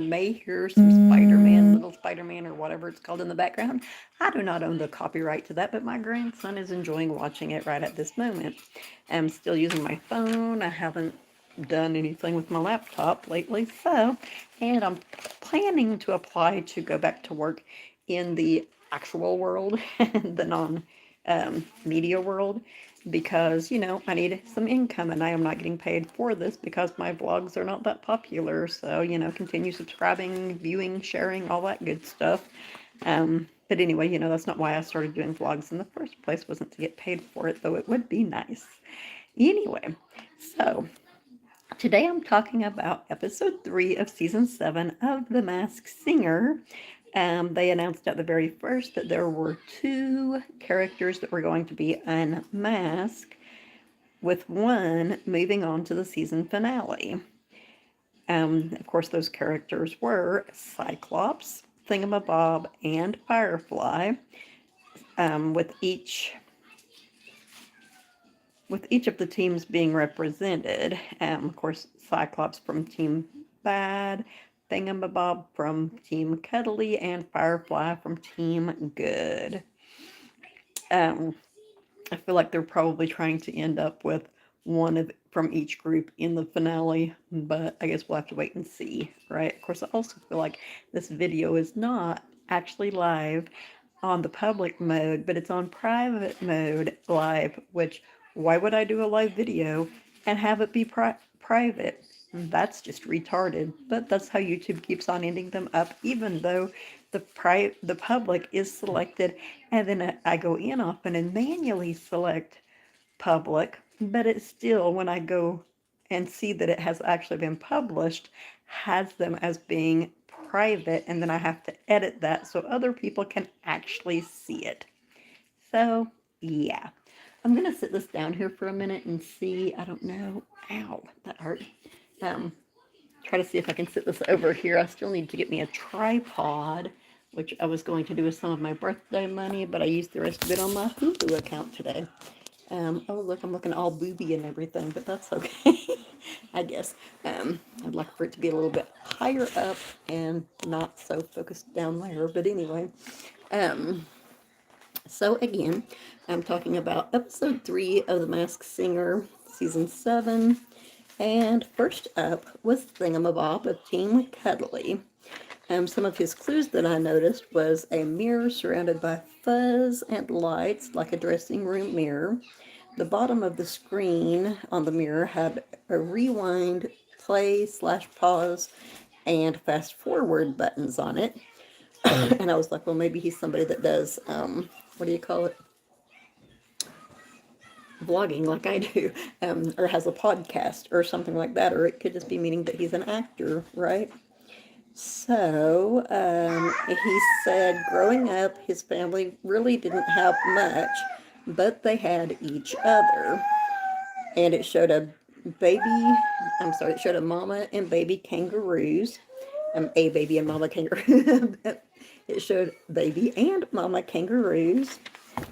may hear some Spider-Man, little Spider-Man or whatever it's called in the background. I do not own the copyright to that, but my grandson is enjoying watching it right at this moment. I'm still using my phone. I haven't done anything with my laptop lately, and I'm planning to apply to go back to work in the actual world, the non media world, because I need some income and I am not getting paid for this because my vlogs are not that popular. So continue subscribing, viewing, sharing, all that good stuff. But anyway, that's not why I started doing vlogs in the first place, wasn't to get paid for it, though it would be nice. Anyway, so today I'm talking about episode 3 of season 7 of The Masked Singer. They announced at the very first that there were 2 characters that were going to be unmasked, with one moving on to the season finale. Of course, those characters were Cyclops, Thingamabob, and Firefly, with each of the teams being represented. Of course, Cyclops from Team Bad, Thingamabob from Team Cuddly, and Firefly from Team Good. I feel like they're probably trying to end up with one from each group in the finale, but I guess we'll have to wait and see, right? Of course, I also feel like this video is not actually live on the public mode, but it's on private mode live, which why would I do a live video and have it be private? That's just retarded, but that's how YouTube keeps on ending them up, even though the public is selected, and then I go in often and manually select public, but it still, when I go and see that it has actually been published, has them as being private, and then I have to edit that so other people can actually see it. So, yeah. I'm going to sit this down here for a minute and see, I don't know, ow, that hurt. Try to see if I can sit this over here. I still need to get me a tripod, which I was going to do with some of my birthday money, but I used the rest of it on my Hulu account today. Oh, look, I'm looking all booby and everything, but that's okay, I guess. I'd like for it to be a little bit higher up and not so focused down there, but anyway. So again, I'm talking about episode 3 of The Masked Singer, season 7. And first up was Thingamabob of Team Cuddly. Some of his clues that I noticed was a mirror surrounded by fuzz and lights, like a dressing room mirror. The bottom of the screen on the mirror had a rewind, play/pause, and fast forward buttons on it. And I was like, well, maybe he's somebody that does, what do you call it? Vlogging like I do, or has a podcast or something like that, or it could just be meaning that he's an actor, right? So he said growing up, his family really didn't have much, but they had each other. And it showed a it showed a mama and baby kangaroos. A baby and mama kangaroo. It showed baby and mama kangaroos.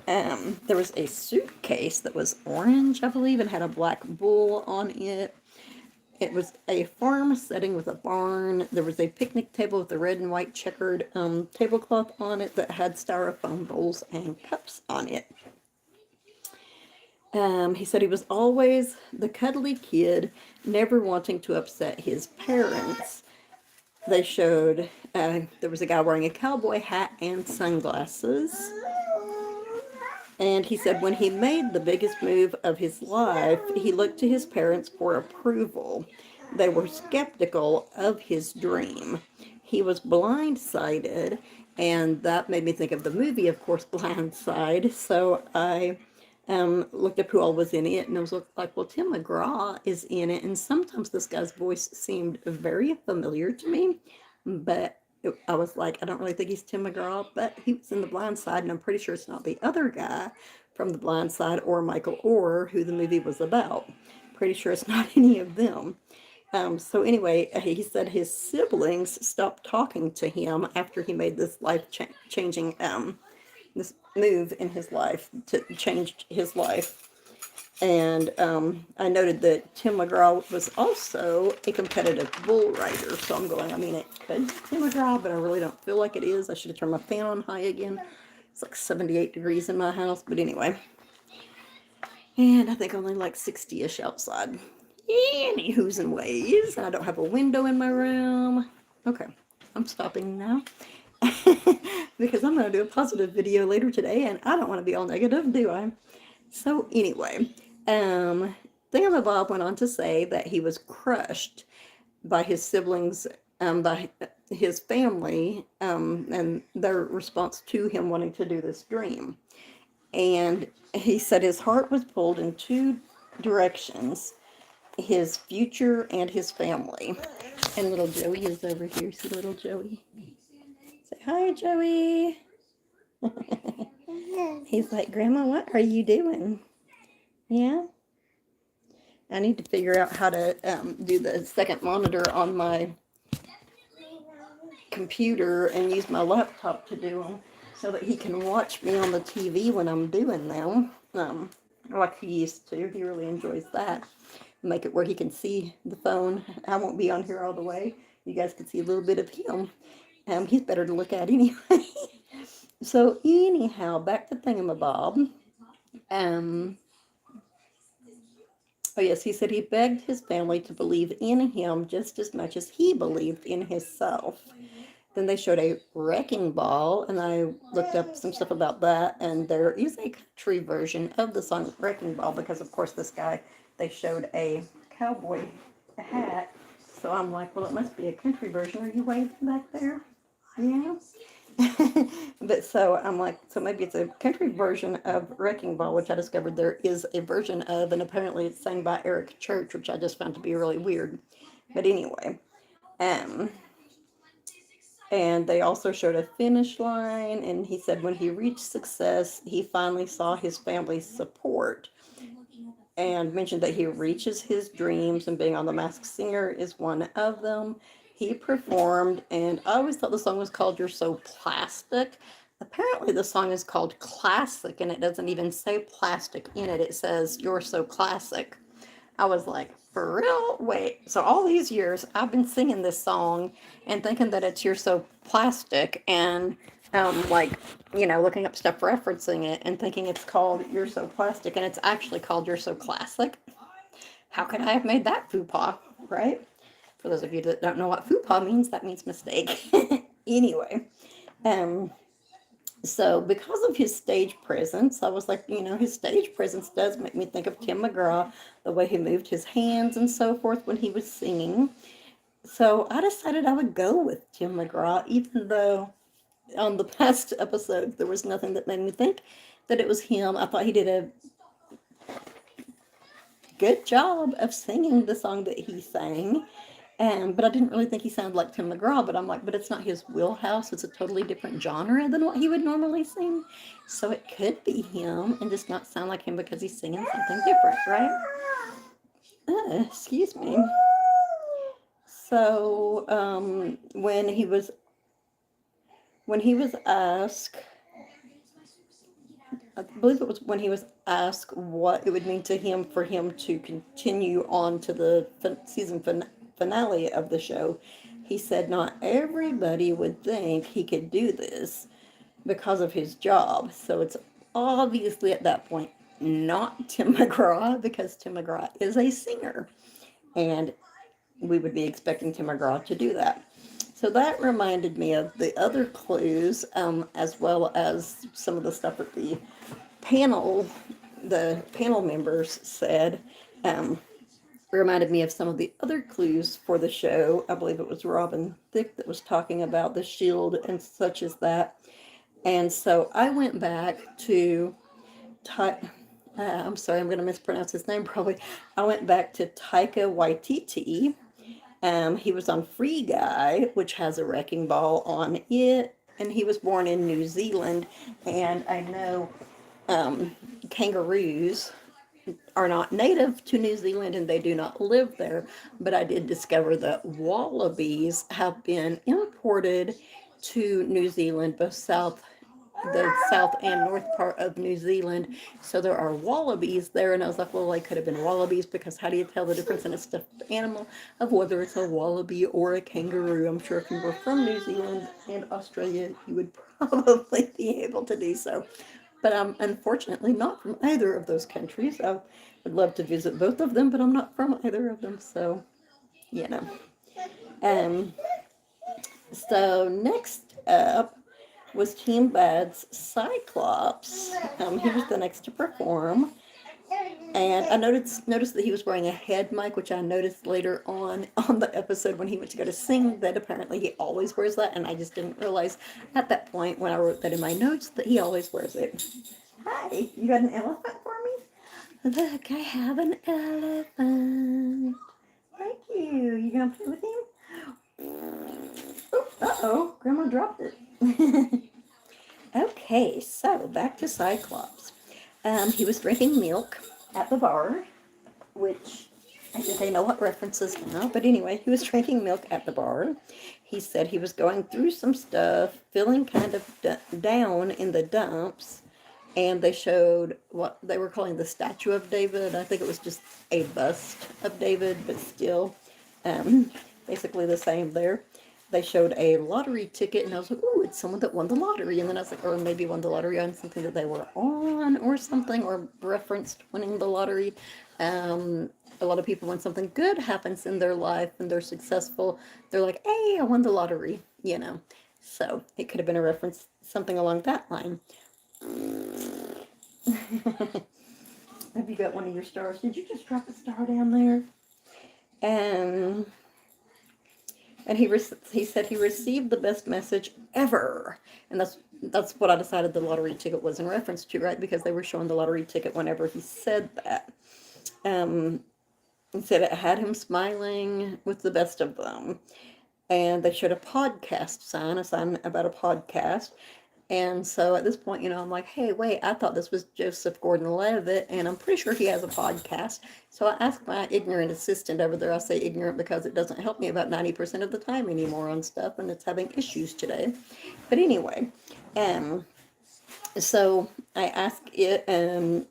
There was a suitcase that was orange, I believe, and had a black bull on it. It was a farm setting with a barn. There was a picnic table with a red and white checkered tablecloth on it that had styrofoam bowls and cups on it. He said he was always the cuddly kid, never wanting to upset his parents. They showed there was a guy wearing a cowboy hat and sunglasses. And he said when he made the biggest move of his life, he looked to his parents for approval. They were skeptical of his dream. He was blindsided, and that made me think of the movie, of course, Blindside. So I looked up who all was in it, and it was like, well, Tim McGraw is in it, and sometimes this guy's voice seemed very familiar to me, but I was like, I don't really think he's Tim McGraw, but he was in The Blind Side, and I'm pretty sure it's not the other guy from The Blind Side or Michael Orr, who the movie was about. Pretty sure it's not any of them. So anyway, he said his siblings stopped talking to him after he made this life-changing this move in his life to change his life. And I noted that Tim McGraw was also a competitive bull rider. So I'm going, I mean, it could be Tim McGraw, but I really don't feel like it is. I should have turned my fan on high again. It's like 78 degrees in my house. But anyway. And I think only like 60-ish outside. Anywho's and ways. I don't have a window in my room. Okay, I'm stopping now. Because I'm going to do a positive video later today, and I don't want to be all negative, do I? So anyway, Thingamabob went on to say that he was crushed by his siblings, by his family, and their response to him wanting to do this dream. And he said his heart was pulled in two directions, his future and his family. And little Joey is over here. See little Joey? Say hi, Joey. He's like, Grandma, what are you doing? Yeah? I need to figure out how to do the second monitor on my computer and use my laptop to do them so that he can watch me on the TV when I'm doing them, like he used to. He really enjoys that. Make it where he can see the phone. I won't be on here all the way. You guys can see a little bit of him. He's better to look at anyway. So anyhow, back to Thingamabob. Oh yes, he said he begged his family to believe in him just as much as he believed in himself. Then they showed a wrecking ball, and I looked up some stuff about that, and there is a country version of the song Wrecking Ball, because of course this guy, they showed a cowboy hat, so I'm like, well, it must be a country version. Are you waving back there? Yeah. But so I'm like, so maybe it's a country version of Wrecking Ball, which I discovered there is a version of, and apparently it's sung by Eric Church, which I just found to be really weird. But anyway, and they also showed a finish line, and he said when he reached success, he finally saw his family's support, and mentioned that he reaches his dreams, and being on The Masked Singer is one of them. He performed, and I always thought the song was called You're So Plastic. Apparently the song is called Classic, and it doesn't even say plastic in it. It says You're So Classic. I was like, for real? Wait. So all these years I've been singing this song and thinking that it's You're So Plastic, and like, looking up stuff referencing it and thinking it's called You're So Plastic, and it's actually called You're So Classic. How could I have made that faux pas, right? For those of you that don't know what faux pas means, that means mistake. Anyway, so because of his stage presence, I was like, his stage presence does make me think of Tim McGraw, the way he moved his hands and so forth when he was singing. So I decided I would go with Tim McGraw, even though on the past episodes there was nothing that made me think that it was him. I thought he did a good job of singing the song that he sang. But I didn't really think he sounded like Tim McGraw, but I'm like, but it's not his wheelhouse. It's a totally different genre than what he would normally sing. So it could be him and just not sound like him because he's singing something different, right? Excuse me. So when he was asked, I believe it was when he was asked what it would mean to him for him to continue on to the season finale of the show, he said not everybody would think he could do this because of his job. So it's obviously at that point not Tim McGraw, because Tim McGraw is a singer, and we would be expecting Tim McGraw to do that. So that reminded me of the other clues, as well as some of the stuff that the panel members said. Reminded me of some of the other clues for the show. I believe it was Robin Thicke that was talking about the shield and such as that. And so I went back to I'm sorry, I'm going to mispronounce his name probably. I went back to Taika Waititi. He was on Free Guy, which has a wrecking ball on it, and he was born in New Zealand. And I know kangaroos are not native to New Zealand and they do not live there, but I did discover that wallabies have been imported to New Zealand, both South the south and north part of New Zealand. So there are wallabies there, and I was like, well, they could have been wallabies because how do you tell the difference in a stuffed animal of whether it's a wallaby or a kangaroo? I'm sure if you were from New Zealand and Australia, you would probably be able to do so. But I'm unfortunately not from either of those countries. I would love to visit both of them, but I'm not from either of them, so you know. Um, so next up was Team Bad's Cyclops. He was the next to perform. And I noticed that he was wearing a head mic, which I noticed later on the episode when he went to go to sing that apparently he always wears that, and I just didn't realize at that point when I wrote that in my notes that he always wears it. Hi, you got an elephant for me? Look, I have an elephant. Thank you. You gonna play with him? Oh, uh-oh, Grandma dropped it. Okay, so back to Cyclops. He was drinking milk at the bar, which I think I know what references now, but anyway, he was drinking milk at the bar. He said he was going through some stuff, feeling kind of down in the dumps, and they showed what they were calling the statue of David. I think it was just a bust of David, but still, basically the same there. They showed a lottery ticket, and I was like, "Ooh, it's someone that won the lottery." And then I was like, or maybe won the lottery on something that they were on, or something, or referenced winning the lottery. A lot of people, when something good happens in their life and they're successful, they're like, "Hey, I won the lottery," you know. So it could have been a reference, something along that line. Have you got one of your stars? Did you just drop a star down there? And he said he received the best message ever, and that's what I decided the lottery ticket was in reference to, right? Because they were showing the lottery ticket whenever he said that. He said it had him smiling with the best of them, and they showed a podcast sign, a sign about a podcast. And so at this point, I'm like, hey, wait, I thought this was Joseph Gordon-Levitt, and I'm pretty sure he has a podcast. So I asked my ignorant assistant over there, I say ignorant because it doesn't help me about 90% of the time anymore on stuff, and it's having issues today. But anyway, so I asked it, and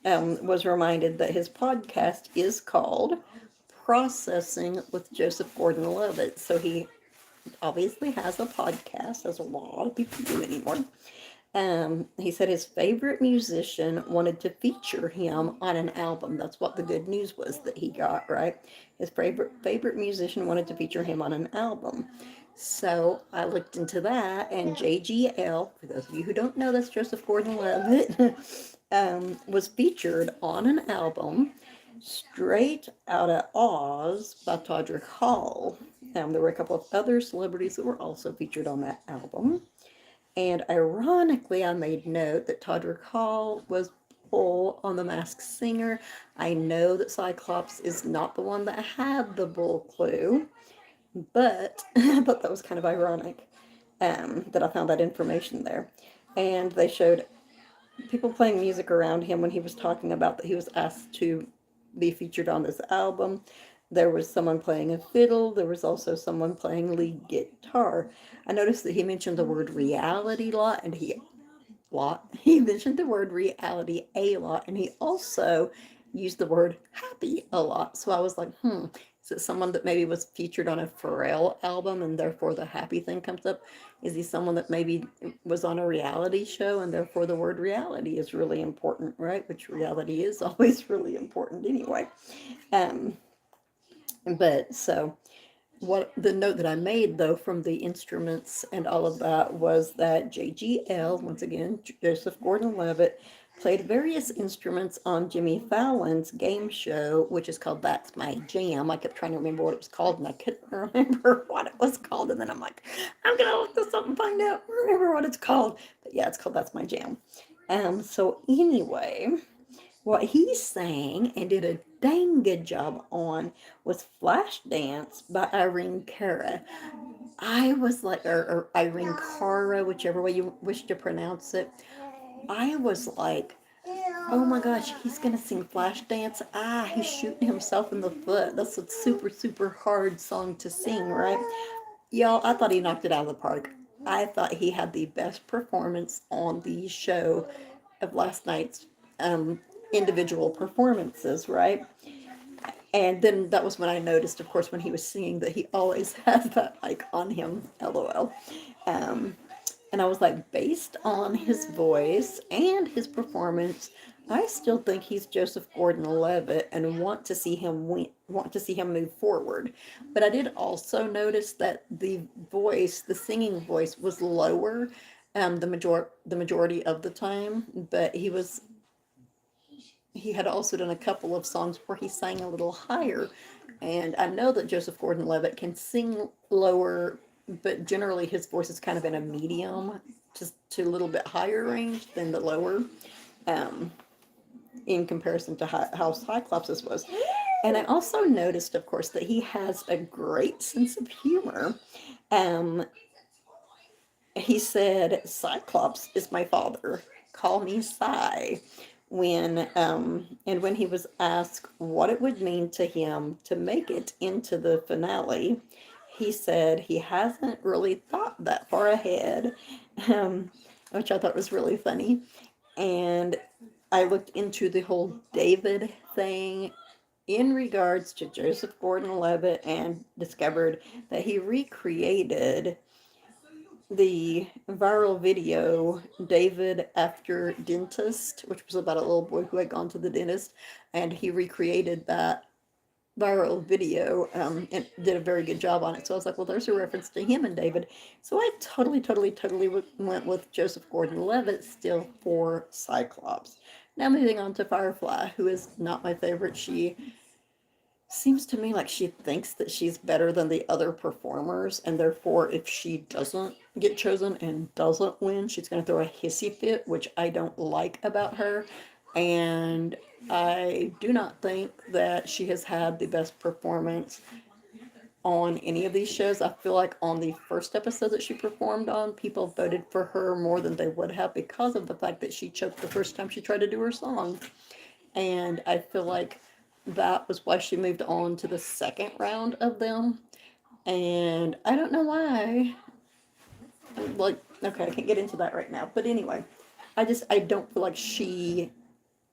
was reminded that his podcast is called Processing with Joseph Gordon-Levitt. So he obviously has a podcast, as a lot of people do anymore. He said his favorite musician wanted to feature him on an album. That's what the good news was that he got, right? His favorite musician wanted to feature him on an album. So I looked into that, and JGL, for those of you who don't know, that's Joseph Gordon-Levitt, was featured on an album, Straight Outta Oz by Todrick Hall. There were a couple of other celebrities that were also featured on that album. And ironically, I made note that Todrick Hall was bull on The Masked Singer. I know that Cyclops is not the one that had the bull clue, but I thought that was kind of ironic that I found that information there. And they showed people playing music around him when he was talking about that he was asked to be featured on this album. There was someone playing a fiddle. There was also someone playing lead guitar. I noticed that he mentioned the word reality a lot, and he mentioned the word reality a lot, and he also used the word happy a lot. So I was like, is it someone that maybe was featured on a Pharrell album and therefore the happy thing comes up? Is he someone that maybe was on a reality show and therefore the word reality is really important, right? Which reality is always really important anyway. But so what the note that I made though from the instruments and all of that was that JGL, once again, Joseph Gordon-Levitt, played various instruments on Jimmy Fallon's game show, which is called That's My Jam. I kept trying to remember what it was called, and I couldn't remember what it was called. And then I'm like, I'm going to look this up and find out, remember what it's called. But yeah, it's called That's My Jam. So anyway, what he sang and did a dang good job on was Flashdance by Irene Cara. I was like, or Irene Cara, whichever way you wish to pronounce it. I was like, oh my gosh, he's gonna sing Flashdance. He's shooting himself in the foot. That's a super, super hard song to sing, right? Y'all, I thought he knocked it out of the park. I thought he had the best performance on the show of last night's um, individual performances, right? And then that was when I noticed, of course, when he was singing that he always has that mic on him, lol. Um, and I was like, based on his voice and his performance, I still think he's Joseph Gordon-Levitt and want to see him move forward. But I did also notice that the singing voice was lower, the majority of the time. But he had also done a couple of songs where he sang a little higher. And I know that Joseph Gordon-Levitt can sing lower, but generally his voice is kind of in a medium to a little bit higher range than the lower, um, in comparison to how Cyclops was. And I also noticed, of course, that he has a great sense of humor. Um, he said, Cyclops is my father. Call me Cy. When he was asked what it would mean to him to make it into the finale, he said he hasn't really thought that far ahead, um, which I thought was really funny. And I looked into the whole David thing in regards to Joseph Gordon-Levitt and discovered that he recreated the viral video David After Dentist, which was about a little boy who had gone to the dentist, and he recreated that viral video, and did a very good job on it. So I was like, well, there's a reference to him and David. So I totally went with Joseph Gordon-Levitt still for Cyclops. Now moving on to Firefly, who is not my favorite. She seems to me like she thinks that she's better than the other performers, and therefore if she doesn't get chosen and doesn't win, she's going to throw a hissy fit, which I don't like about her. And I do not think that she has had the best performance on any of these shows. I feel like on the first episode that she performed on, people voted for her more than they would have because of the fact that she choked the first time she tried to do her song. And I feel like that was why she moved on to the second round of them. And I don't know why. Like, okay, I can't get into that right now. But anyway, I don't feel like she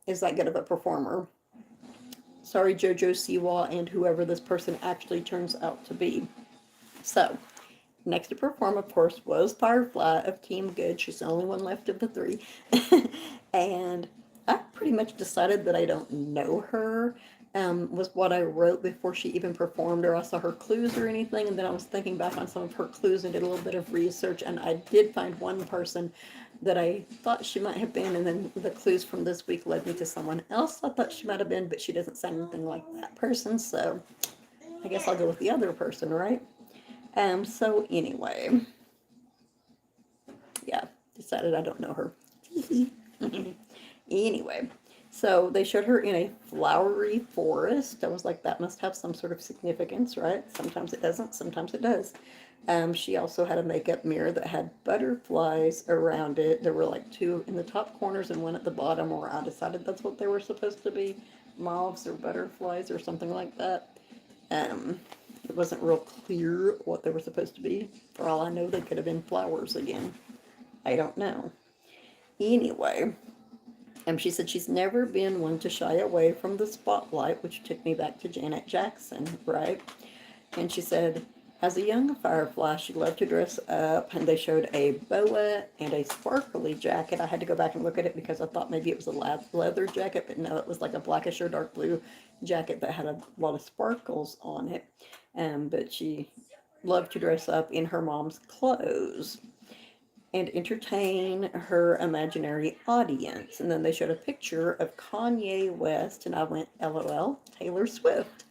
is that good of a performer. Sorry, JoJo Siwa and whoever this person actually turns out to be. So, next to perform, of course, was Firefly of Team Good. She's the only one left of the three. And I pretty much decided that I don't know her, was what I wrote before she even performed or I saw her clues or anything. And then I was thinking back on some of her clues and did a little bit of research. And I did find one person that I thought she might have been. And then the clues from this week led me to someone else I thought she might have been, but she doesn't sound anything like that person. So I guess I'll go with the other person, right? So anyway, yeah, decided I don't know her. Anyway, so they showed her in a flowery forest. I was like, that must have some sort of significance, right? Sometimes it doesn't, sometimes it does. She also had a makeup mirror that had butterflies around it. There were like two in the top corners and one at the bottom, where I decided that's what they were supposed to be, moths or butterflies or something like that. It wasn't real clear what they were supposed to be. For all I know, they could have been flowers again. I don't know. Anyway, she said she's never been one to shy away from the spotlight, which took me back to Janet Jackson, right? And she said, as a young Firefly, she loved to dress up, and they showed a boa and a sparkly jacket. I had to go back and look at it because I thought maybe it was a leather jacket, but no, it was like a blackish or dark blue jacket that had a lot of sparkles on it. But she loved to dress up in her mom's clothes and entertain her imaginary audience. And then they showed a picture of Kanye West, and I went, LOL, Taylor Swift.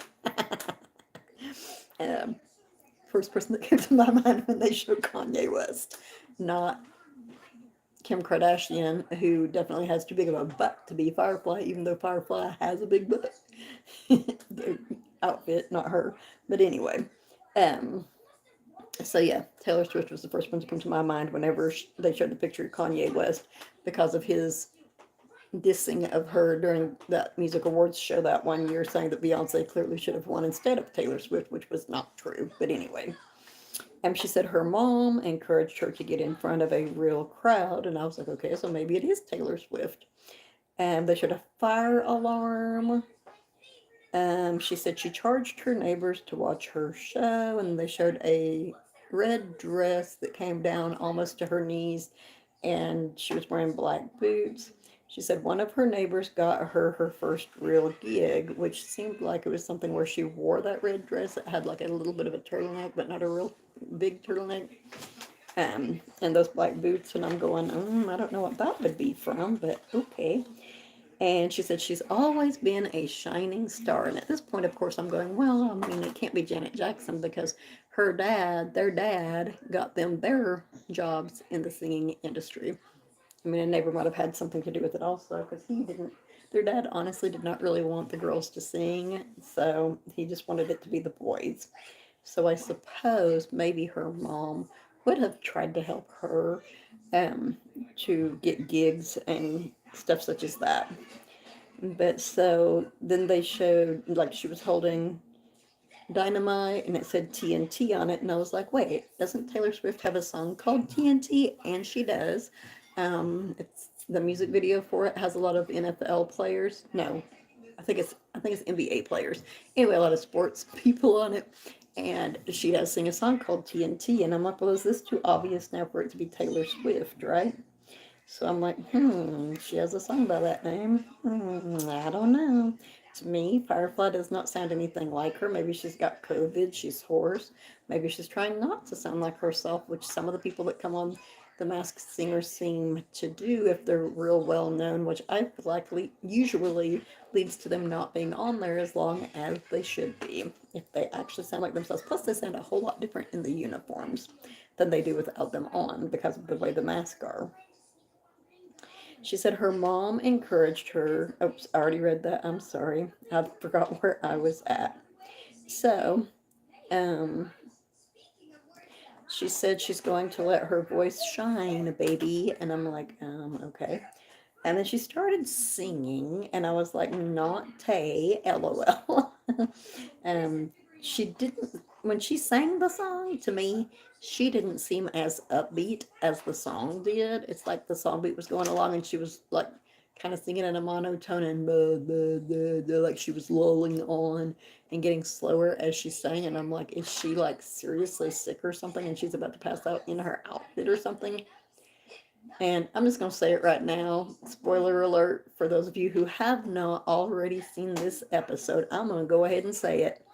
First person that came to my mind when they showed Kanye West, not Kim Kardashian, who definitely has too big of a butt to be Firefly, even though Firefly has a big butt. The outfit, not her. But anyway, so yeah, Taylor Swift was the first one to come to my mind whenever they showed the picture of Kanye West, because of his dissing of her during that music awards show that one year, saying that Beyonce clearly should have won instead of Taylor Swift, which was not true. But anyway, And she said her mom encouraged her to get in front of a real crowd. And I was like, okay, so maybe it is Taylor Swift. And they showed a fire alarm. She said she charged her neighbors to watch her show, and they showed a red dress that came down almost to her knees, and she was wearing black boots. She said one of her neighbors got her first real gig, which seemed like it was something where she wore that red dress. It had like a little bit of a turtleneck, but not a real big turtleneck. And those black boots, and I'm going, I don't know what that would be from, but okay. And she said she's always been a shining star. And at this point, of course, I'm going, well, I mean, it can't be Janet Jackson because their dad, got them their jobs in the singing industry. I mean, a neighbor might have had something to do with it also because their dad honestly did not really want the girls to sing. So he just wanted it to be the boys. So I suppose maybe her mom would have tried to help her to get gigs and stuff such as that. But so then they showed, like, she was holding dynamite and it said TNT on it. And I was like, wait, doesn't Taylor Swift have a song called TNT? And she does. It's the music video for it has a lot of NFL players. No, I think it's NBA players. Anyway, a lot of sports people on it. And she does sing a song called TNT. And I'm like, well, is this too obvious now for it to be Taylor Swift, right? So I'm like, she has a song by that name. I don't know. To me, Firefly does not sound anything like her. Maybe she's got COVID, she's hoarse. Maybe she's trying not to sound like herself, which some of the people that come on The Masked Singer seem to do if they're real well known, which I feel like usually leads to them not being on there as long as they should be, if they actually sound like themselves. Plus, they sound a whole lot different in the uniforms than they do without them on because of the way the masks are. She said her mom encouraged her. Oops, I already read that. I'm sorry. I forgot where I was at. So, um, she said she's going to let her voice shine, baby. And I'm like, okay. And then she started singing, and I was like, not Tay, lol. um, she didn't, when she sang the song to me, she didn't seem as upbeat as the song did. It's like the song beat was going along, and she was like kind of singing in a monotone and blah, blah, blah, blah, like she was lulling on and getting slower as she sang. And I'm like, is she like seriously sick or something? And she's about to pass out in her outfit or something? And I'm just going to say it right now. Spoiler alert for those of you who have not already seen this episode. I'm going to go ahead and say it.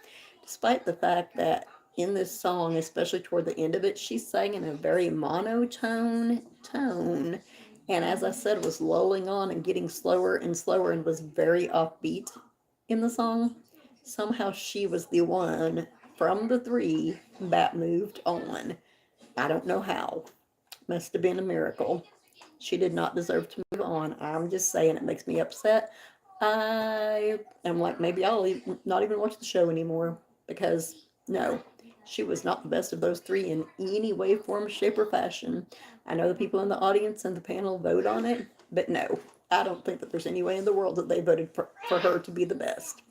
Despite the fact that in this song, especially toward the end of it, she sang in a very monotone tone. And as I said, was lulling on and getting slower and slower and was very offbeat in the song. Somehow she was the one from the three that moved on. I don't know how. Must have been a miracle. She did not deserve to move on. I'm just saying, it makes me upset. I am like, maybe I'll not even watch the show anymore because no, she was not the best of those three in any way, form, shape, or fashion. I know the people in the audience and the panel vote on it, but no, I don't think that there's any way in the world that they voted for her to be the best.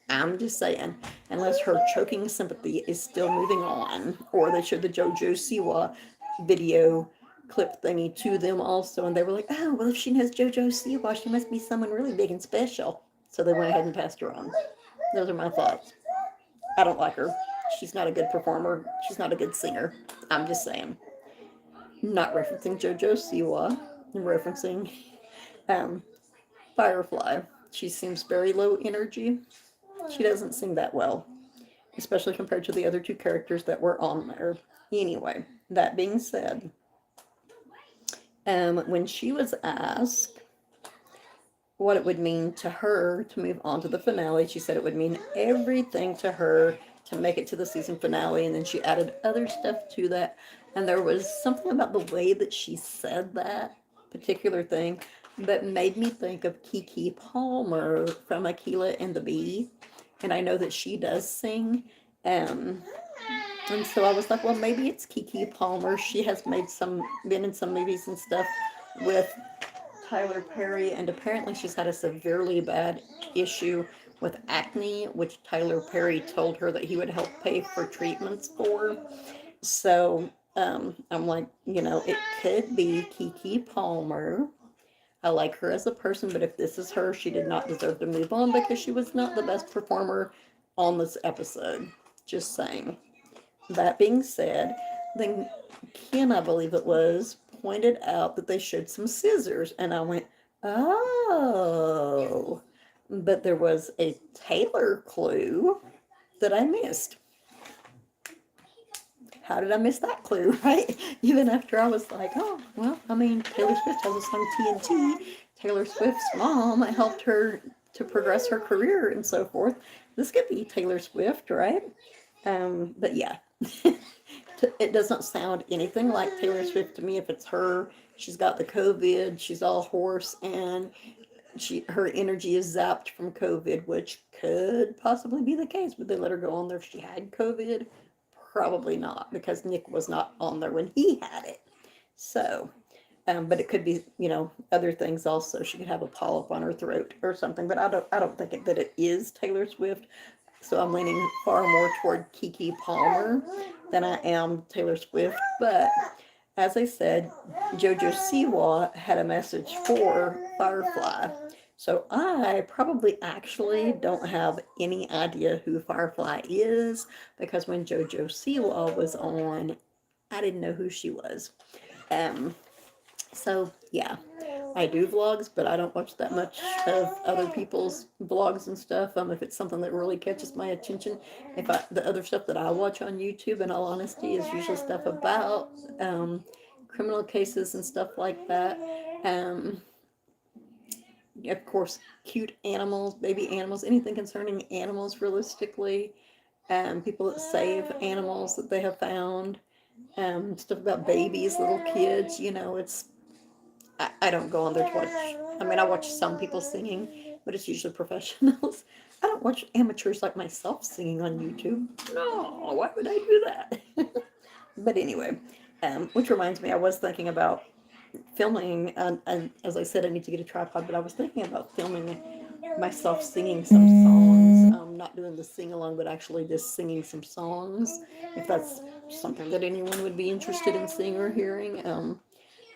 I'm just saying, unless her choking sympathy is still moving on, or they showed the JoJo Siwa video clip thingy to them also, and they were like, oh, well, if she knows JoJo Siwa, she must be someone really big and special. So they went ahead and passed her on. Those are my thoughts. I don't like her. She's not a good performer. She's not a good singer. I'm just saying. Not referencing JoJo Siwa. I'm referencing um, Firefly. She seems very low energy. She doesn't sing that well, especially compared to the other two characters that were on there. Anyway, that being said, when she was asked what it would mean to her to move on to the finale, she said it would mean everything to her to make it to the season finale, and then she added other stuff to that. And there was something about the way that she said that particular thing that made me think of Keke Palmer from Aquila and the Bee. And I know that she does sing. Um, and so I was like, well, maybe it's Keke Palmer. She has been in some movies and stuff with Tyler Perry, and apparently she's had a severely bad issue with acne, which Tyler Perry told her that he would help pay for treatments for. So I'm like, it could be Keke Palmer. I like her as a person, but if this is her, she did not deserve to move on because she was not the best performer on this episode. Just saying. That being said, then Ken, I believe it was, pointed out that they showed some scissors, and I went, oh. But there was a Taylor clue that I missed. How did I miss that clue, right? Even after I was like, oh, well, I mean, Taylor Swift has a song TNT. Taylor Swift's mom helped her to progress her career and so forth. This could be Taylor Swift, right? But yeah, it doesn't sound anything like Taylor Swift to me. If it's her, she's got the COVID, she's all hoarse, and her energy is zapped from COVID, which could possibly be the case. Would they let her go on there if she had COVID? Probably not, because Nick was not on there when he had it. So, but it could be, other things also. She could have a polyp on her throat or something. But I don't think that it is Taylor Swift. So I'm leaning far more toward Keke Palmer than I am Taylor Swift. But as I said, JoJo Siwa had a message for Firefly. So I probably actually don't have any idea who Firefly is because when JoJo Siwa was on, I didn't know who she was. So yeah, I do vlogs, but I don't watch that much of other people's vlogs and stuff. If it's something that really catches my attention, the other stuff that I watch on YouTube, in all honesty, is usually stuff about criminal cases and stuff like that. Of course, cute animals, baby animals, anything concerning animals realistically. People that save animals that they have found. Stuff about babies, little kids. I don't go on there to watch. I mean, I watch some people singing, but it's usually professionals. I don't watch amateurs like myself singing on YouTube. No, why would I do that? But anyway, which reminds me, I was thinking about filming, and as I said, I need to get a tripod, but I was thinking about filming myself singing some songs, not doing the sing along, but actually just singing some songs, if that's something that anyone would be interested in seeing or hearing.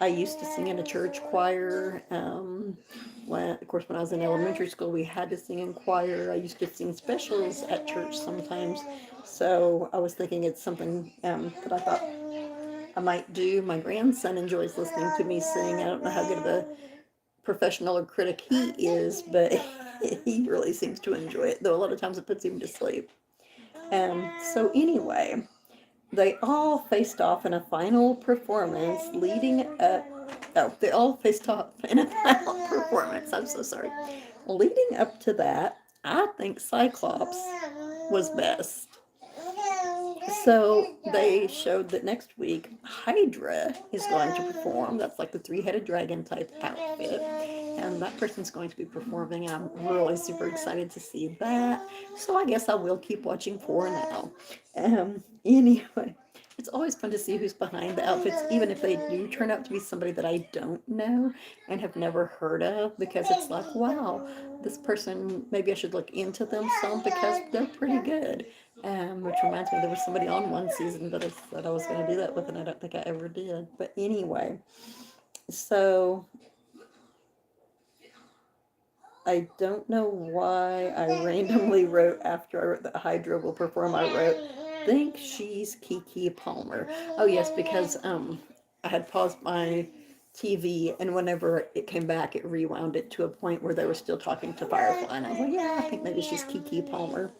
I used to sing in a church choir. Of course, when I was in elementary school, we had to sing in choir. I used to sing specials at church sometimes. So I was thinking it's something that I thought I might do. My grandson enjoys listening to me sing. I don't know how good of a professional or critic he is, but he really seems to enjoy it, though a lot of times it puts him to sleep. So anyway, they all faced off in a final performance leading up. Oh, they all faced off in a final performance. I'm so sorry. Leading up to that, I think Cyclops was best. So they showed that next week Hydra is going to perform. That's like the three-headed dragon type outfit. And that person's going to be performing. I'm really super excited to see that. So I guess I will keep watching for now. Anyway, it's always fun to see who's behind the outfits, even if they do turn out to be somebody that I don't know and have never heard of, because it's like, wow, this person, maybe I should look into them some because they're pretty good. Which reminds me, there was somebody on one season that I said I was going to do that with, and I don't think I ever did. But anyway, so I don't know why I randomly wrote after I wrote that Hydra will perform. I wrote, think she's Keke Palmer. Oh yes, because I had paused my TV, and whenever it came back, it rewound it to a point where they were still talking to Firefly, and I was like, yeah, I think maybe she's Keke Palmer.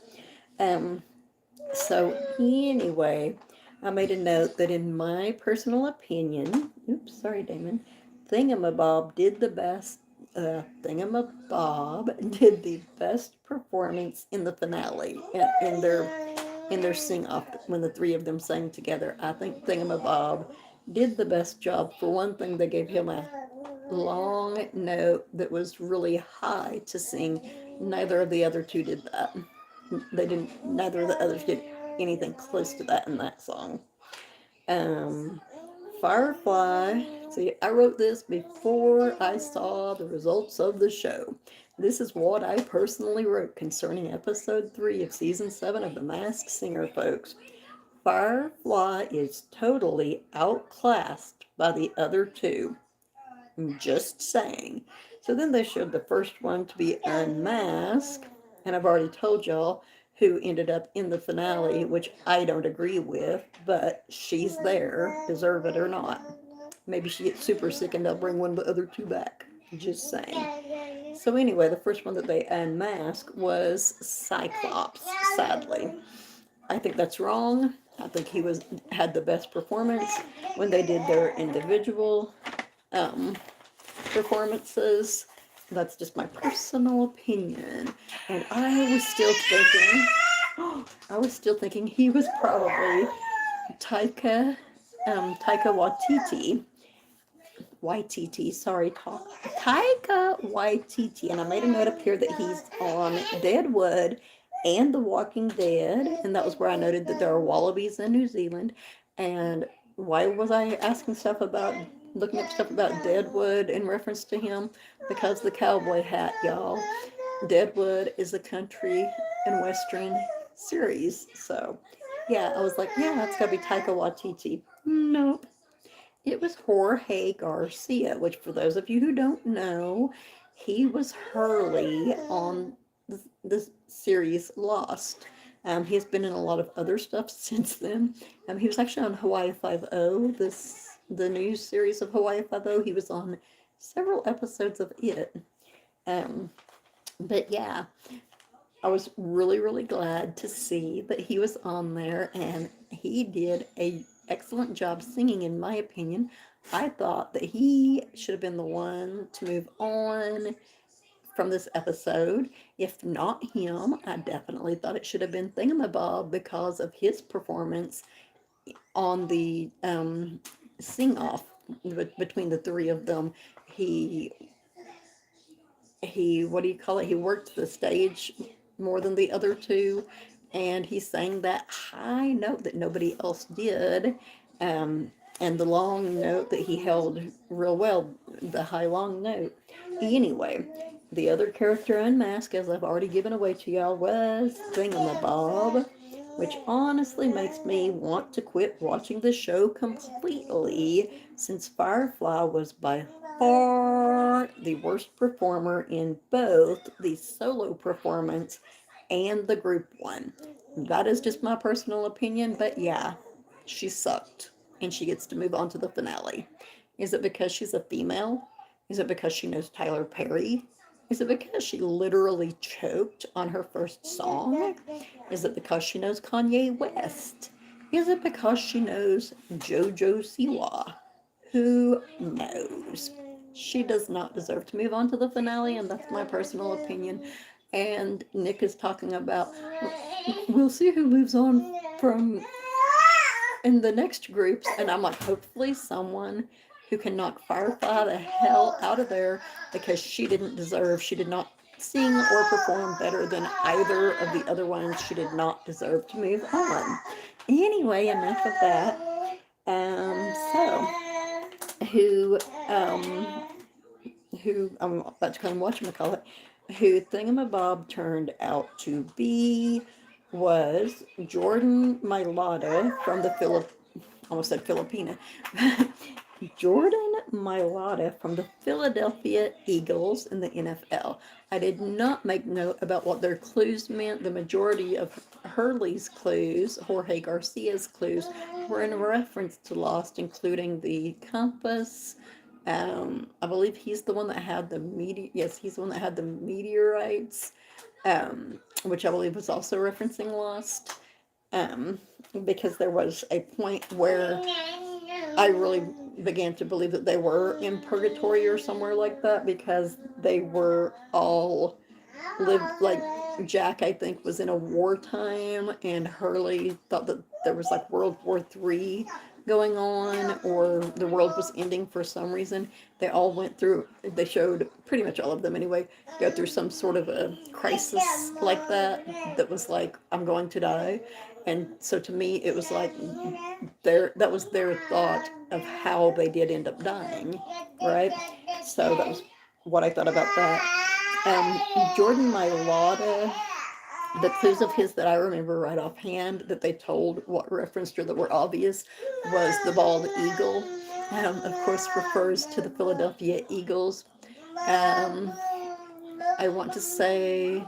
So anyway, I made a note that in my personal opinion, oops, sorry, Damon, Thingamabob did the best. Thingamabob did the best performance in the finale in their sing off when the three of them sang together. I think Thingamabob did the best job. For one thing, they gave him a long note that was really high to sing. Neither of the other two did that. Neither of the others did anything close to that in that song. Firefly, see, I wrote this before I saw the results of the show. This is what I personally wrote concerning episode 3 of season 7 of The Masked Singer, folks. Firefly is totally outclassed by the other two. I'm just saying. So then they showed the first one to be unmasked, and I've already told y'all who ended up in the finale, which I don't agree with, but she's there, deserve it or not. Maybe she gets super sick and they'll bring one of the other two back. Just saying. So anyway, the first one that they unmasked was Cyclops, sadly. I think that's wrong. I think he had the best performance when they did their individual um, performances. That's just my personal opinion. And I was still thinking he was probably Taika Waititi, sorry, Taika Waititi, and I made a note up here that he's on Deadwood and The Walking Dead, and that was where I noted that there are wallabies in New Zealand. And why was I looking up stuff about Deadwood in reference to him? Because the cowboy hat, y'all. Deadwood is a country and western series, so yeah, I was like, yeah, that's gotta be Taika Waititi. Nope. It was Jorge Garcia, which, for those of you who don't know, he was Hurley on the series Lost. He has been in a lot of other stuff since then. He was actually on Hawaii Five-O, the new series of Hawaii Five-O. He was on several episodes of it. But yeah, I was really, really glad to see that he was on there, and he did a excellent job singing, in my opinion. I thought that he should have been the one to move on from this episode. If not him, I definitely thought it should have been Thingamabob because of his performance on the sing-off between the three of them. He what do you call it? He worked the stage more than the other two, and he sang that high note that nobody else did, and the long note that he held real well, the high long note. Anyway, the other character unmasked, as I've already given away to y'all, was Thingamabob, which honestly makes me want to quit watching the show completely, since Firefly was by far the worst performer in both the solo performance and the group one. That is just my personal opinion, but yeah, she sucked, and she gets to move on to the finale. Is it because she's a female? Is it because she knows Tyler Perry? Is it because she literally choked on her first song? Is it because she knows Kanye West? Is it because she knows JoJo Siwa? Who knows? She does not deserve to move on to the finale, and that's my personal opinion. And Nick is talking about, we'll see who moves on from in the next groups, and I'm like, hopefully someone who can knock Firefly the hell out of there, because she did not sing or perform better than either of the other ones. She did not deserve to move on. Anyway, enough of that. So who I'm about to come whatchamacallit, who Thingamabob turned out to be was Jordan Mailata from the almost said Filipina. Jordan Mailata from the Philadelphia Eagles in the NFL. I did not make note about what their clues meant. The majority of Hurley's clues, Jorge Garcia's clues, were in reference to Lost, including the compass. I believe he's the one that had he's the one that had the meteorites, which I believe was also referencing Lost. Because there was a point where I really began to believe that they were in purgatory or somewhere like that, because they were all lived, like Jack, I think, was in a wartime, and Hurley thought that there was like World War III going on, or the world was ending for some reason. They showed pretty much all of them anyway, go through some sort of a crisis like that was like, I'm going to die. And so to me, it was like that was their thought of how they did end up dying, right? So that was what I thought about that. Jordan Mailata, The clues of his that I remember right offhand that they told what referenced or that were obvious was the bald eagle, of course, refers to the Philadelphia Eagles. Um, I want to say,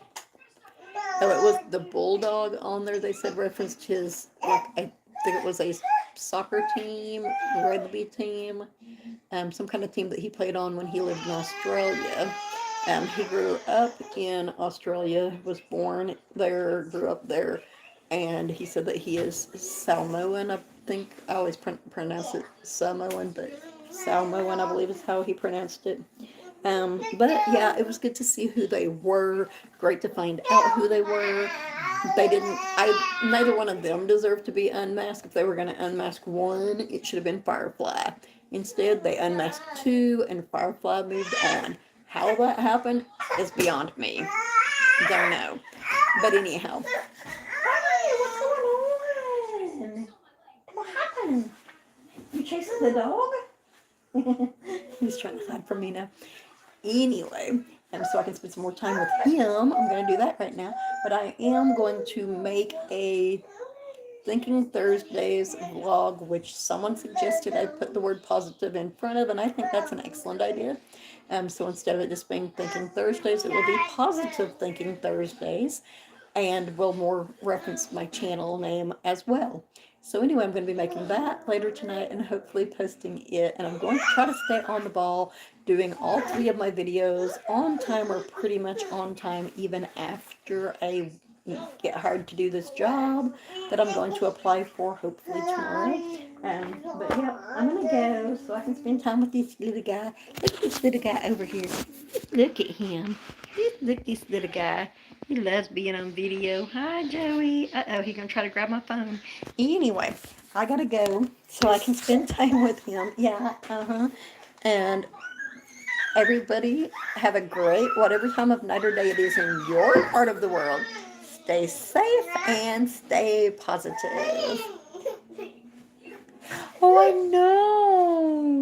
oh, it was the bulldog on there. They said referenced his, like, I think it was a soccer team, rugby team, some kind of team that he played on when he lived in Australia. He grew up in Australia, was born there, grew up there, and he said that he is Samoan. I think I always pronounce it Samoan, but Samoan, I believe, is how he pronounced it. But yeah, it was good to see who they were. Great to find out who they were. They didn't. Neither one of them deserved to be unmasked. If they were going to unmask one, it should have been Firefly. Instead, they unmasked two, and Firefly moved on. How that happened is beyond me. Don't know. But anyhow. Hi, what's going on? What happened? You chasing the dog? He's trying to hide from me now. Anyway, so I can spend some more time with him. I'm going to do that right now. But I am going to make a Thinking Thursdays vlog, which someone suggested I put the word positive in front of, and I think that's an excellent idea. So instead of it just being Thinking Thursdays, it will be Positive Thinking Thursdays, and will more reference my channel name as well. So anyway, I'm going to be making that later tonight and hopefully posting it. And I'm going to try to stay on the ball, doing all three of my videos on time or pretty much on time, even after I get hired to do this job that I'm going to apply for hopefully tomorrow. But yeah, I'm going to go so I can spend time with this little guy. Look at this little guy over here. Look at him. Look at this little guy. He loves being on video. Hi, Joey. Uh-oh, he's going to try to grab my phone. Anyway, I got to go so I can spend time with him. Yeah, And everybody have a great, whatever time of night or day it is in your part of the world. Stay safe and stay positive. Oh, I know.